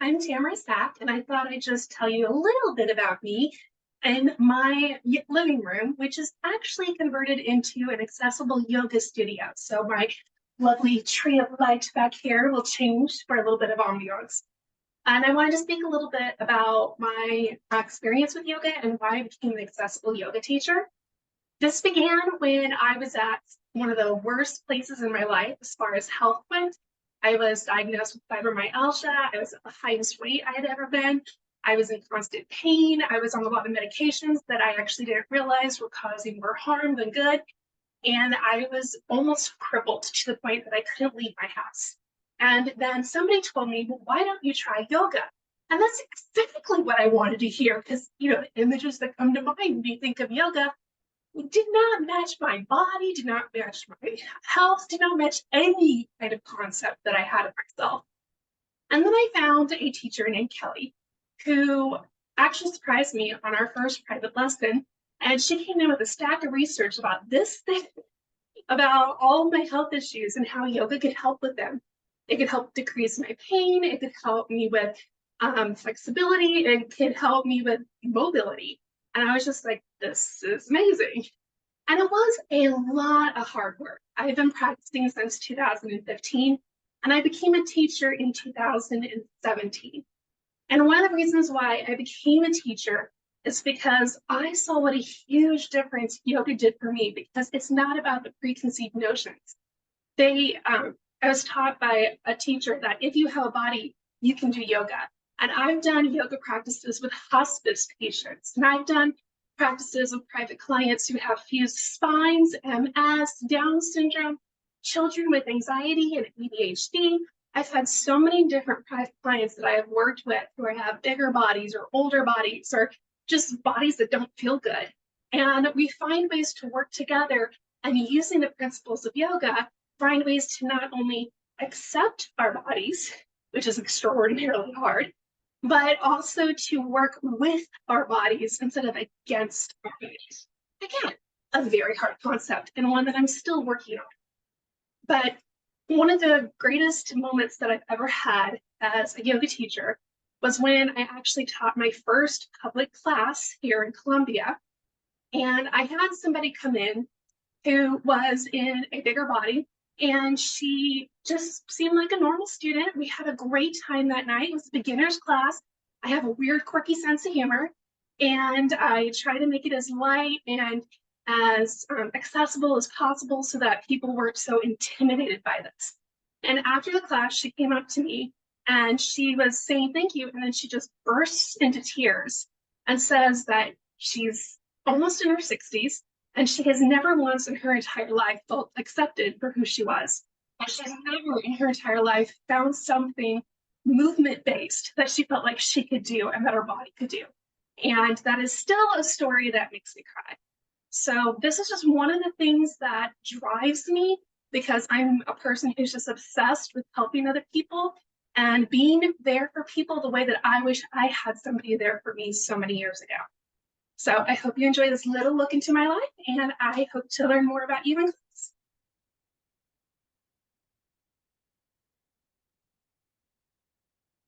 I'm Tamara Sack, and I thought I'd just tell you a little bit about me and my living room, which is actually converted into an accessible yoga studio. So my lovely tree of light back here will change for a little bit of ambiance. And I wanted to speak a little bit about my experience with yoga and why I became an accessible yoga teacher. This began when I was at one of the worst places in my life as far as health went. I was diagnosed with fibromyalgia. I was at the highest weight I had ever been. I was in constant pain. I was on a lot of medications that I actually didn't realize were causing more harm than good. And I was almost crippled to the point that I couldn't leave my house. And then somebody told me, well, why don't you try yoga? And that's exactly what I wanted to hear because, the images that come to mind when you think of yoga did not match my body, did not match my health, did not match any kind of concept that I had of myself. And then I found a teacher named Kelly who actually surprised me on our first private lesson. And she came in with a stack of research about this thing, about all my health issues and how yoga could help with them. It could help decrease my pain. It could help me with flexibility. It could help me with mobility. And I was just like, this is amazing. And it was a lot of hard work. I've been practicing since 2015, and I became a teacher in 2017. And one of the reasons why I became a teacher is because I saw what a huge difference yoga did for me, because it's not about the preconceived notions. I was taught by a teacher that if you have a body, you can do yoga. And I've done yoga practices with hospice patients, and I've done practices with private clients who have fused spines, MS, Down syndrome, children with anxiety and ADHD. I've had so many different private clients that I have worked with who have bigger bodies or older bodies or just bodies that don't feel good. And we find ways to work together and using the principles of yoga, find ways to not only accept our bodies, which is extraordinarily hard, but also to work with our bodies instead of against our bodies. Again, a very hard concept and one that I'm still working on. But one of the greatest moments that I've ever had as a yoga teacher was when I actually taught my first public class here in Columbia. And I had somebody come in who was in a bigger body, and she just seemed like a normal student. We had a great time that night. It was a beginner's class. I have a weird, quirky sense of humor, and I try to make it as light and as accessible as possible so that people weren't so intimidated by this. And after the class, she came up to me and she was saying thank you, and then she just bursts into tears and says that she's almost in her 60s and she has never once in her entire life felt accepted for who she was. And she's never in her entire life found something movement based that she felt like she could do and that her body could do. And that is still a story that makes me cry. So this is just one of the things that drives me because I'm a person who's just obsessed with helping other people and being there for people the way that I wish I had somebody there for me so many years ago. So I hope you enjoy this little look into my life, and I hope to learn more about you